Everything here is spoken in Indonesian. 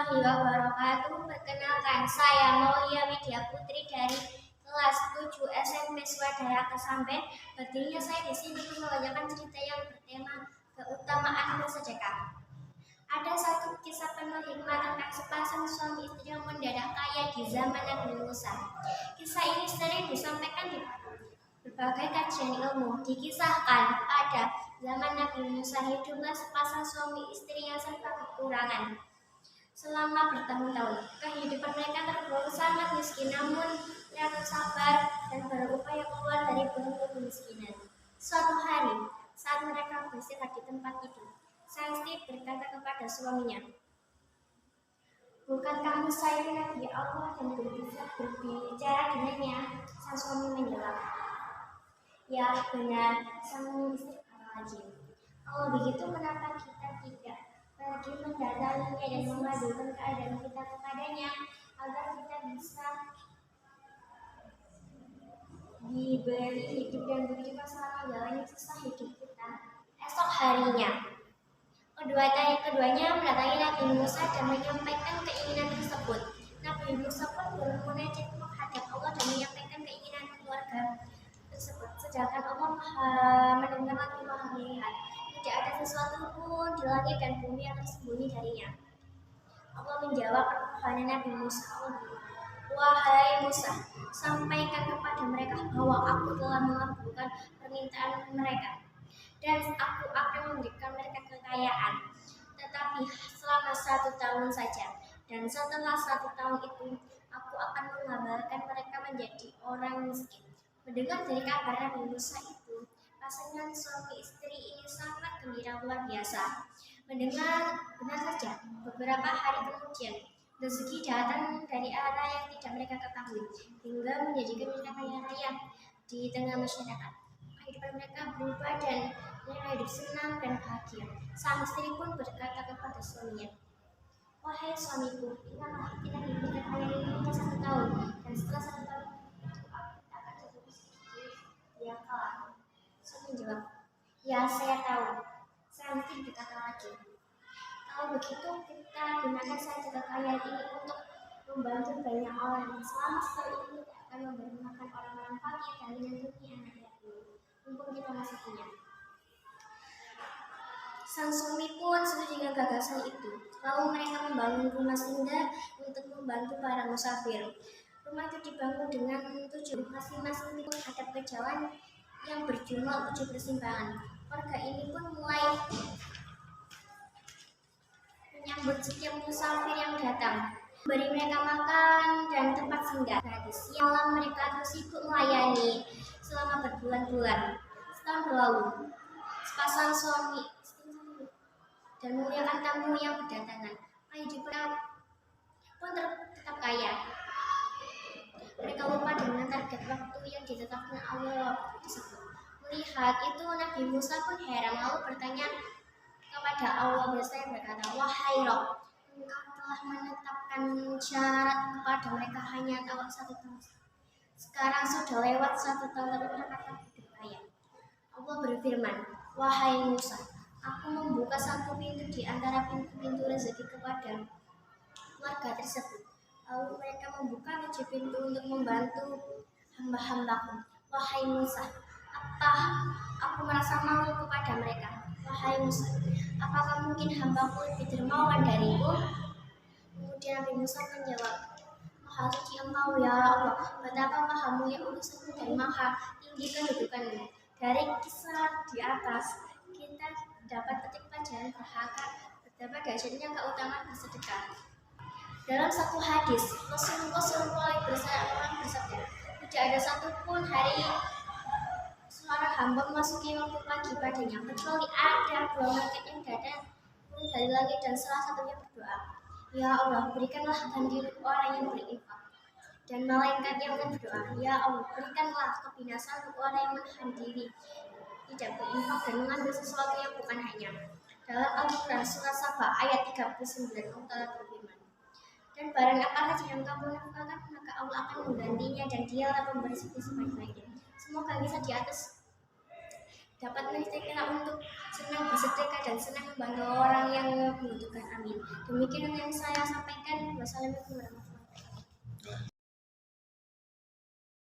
warahmatullahi wabarakatuh. Perkenalkan, saya Maulia Widya Putri dari kelas 7 SMP Swadaya Kesamben. Berdirinya saya di sini untuk membacakan cerita yang bertema keutamaan bersedekah. Ada satu kisah penuh hikmah tentang sepasang suami istri yang mendadak kaya di zaman Nabi Musa. Kisah ini sering disampaikan di berbagai kajian ilmu. Dikisahkan pada zaman Nabi Musa hiduplah sepasang suami istri yang serba kekurangan. Selama bertahun-tahun, kehidupan mereka tergolong sangat miskin, namun mereka sabar dan berupaya keluar dari belenggu kemiskinan. Suatu hari, saat mereka beristirahat di tempat tidur, sang istri berkata kepada suaminya, "Bukankah Musa itu Nabi Allah dan berbicara dengannya?" Sang suami menjawab, "Ya benar." Sang istri kata lagi, "Kalau begitu kenapa kita tidak pergi mendatanginya dan mengadukan keadaan kita kepadanya agar kita bisa diberi hidup dan kehidupan selama jalannya susah hidup kita." Esok harinya, keduanya mendatangi Nabi Musa dan menyampaikan keinginan tersebut. Nabi Musa pun bermunajat menghadap Allah dan menyampaikan keinginan keluarga tersebut. Sedangkan Allah mendengar lagi Maha melihat. Tidak ada sesuatu pun di langit dan bumi yang tersembunyi darinya. Allah menjawab permohonan Nabi Musa. "Wahai Musa, sampaikan kepada mereka bahwa aku telah mengabulkan permintaan mereka dan aku akan memberikan mereka kekayaan, tetapi selama 1 tahun saja. Dan setelah 1 tahun itu, aku akan mengabarkan mereka menjadi orang miskin." Mendengar dari kabar Nabi Musa itu, pasangan suami istri ini sangat gembira luar biasa. Mendengar benar saja, beberapa hari kemudian, rezeki datang dari arah yang tidak mereka ketahui, hingga menjadikan mereka kaya raya di tengah masyarakat. Kehidupan mereka berubah dan mereka hidup senang dan bahagia. Sang istri pun berkata kepada suaminya, "Wahai suamiku, ingatlah kita diberikan kaya ini hanya 1 tahun, dan setelah 1 tahun itu aku akan jatuh miskin." Dia kalah. Suami menjawab, "Ya, saya tahu." Sang istri berkata lagi, "Kalau begitu kita gunakan saja kekayaan ini untuk membantu banyak orang. Selama setahun ini kita akan memberi makan orang-orang fakir dan melindungi anak yatim, mumpung kita masih punya." Sang suami pun setuju dengan gagasan itu. Lalu mereka membangun rumah singgah untuk membantu para musafir. Rumah itu dibangun dengan 7 masing-masing pintu menghadap ke jalan yang berjumlah 7 persimpangan. Warga ini pun mulai menyambut setiap musafir yang datang, memberi mereka makan dan tempat singgah gratis. Siang malam mereka terus sibuk melayani selama berbulan-bulan. Setahun berlalu, sepasang suami dan memuliakan tamu yang berdatangan. Kehidupan pun tetap kaya. Mereka lupa dengan target waktu yang ditetapkan Allah tersebut. Melihat itu, Nabi Musa pun heran, lalu bertanya kepada Allah berkata, "Wahai Rob, Engkau telah menetapkan syarat kepada mereka hanya 1 tahun. Sekarang sudah lewat 1 tahun, tapi mereka tetap hidup kaya." Allah berfirman, "Wahai Musa, aku membuka satu pintu di antara pintu-pintu rezeki kepada warga tersebut. Lalu mereka membuka 7 pintu untuk membantu hamba-hambaku. Wahai Musa, apa aku merasa malu kepada mereka? Wahai Musa, apakah mungkin hambaku lebih dermawan dariku?" Kemudian Nabi Musa menjawab, "Maha suci Engkau ya Allah, betapa maha mulia urusanmu dan maha tinggi kedudukanmu." Dari kisah di atas, kita dapat petik pelajaran betapa dahsyatnya keutamaan bersedekah. Dalam satu hadis, Rasulullah SAW bersabda, "Tidak ada satupun hari seorang hamba memasuki waktu pagi padanya, kecuali ada 2 malaikat yang datang turun dari langit dan salah satunya berdoa, 'Ya Allah, berikanlah ganti orang yang berinfak.' Dan malaikat yang berdoa, 'Ya Allah, berikanlah kebinasaan untuk orang yang menahan diri, tidak berinfak dan mengambil sesuatu yang bukan hanya." Dalam Al-Quran Surah Saba ayat 39, Allah berfirman, "Dan barang apa saja yang kamu nafkahkan, maka Allah akan menggantinya dan dialah pemberi sebaik-baiknya." Semoga kisah di atas dapat menginspirasi kita untuk senang bersedekah dan senang membantu orang yang membutuhkan. Amin. Demikian yang saya sampaikan. Wassalamualaikum warahmatullahi wabarakatuh.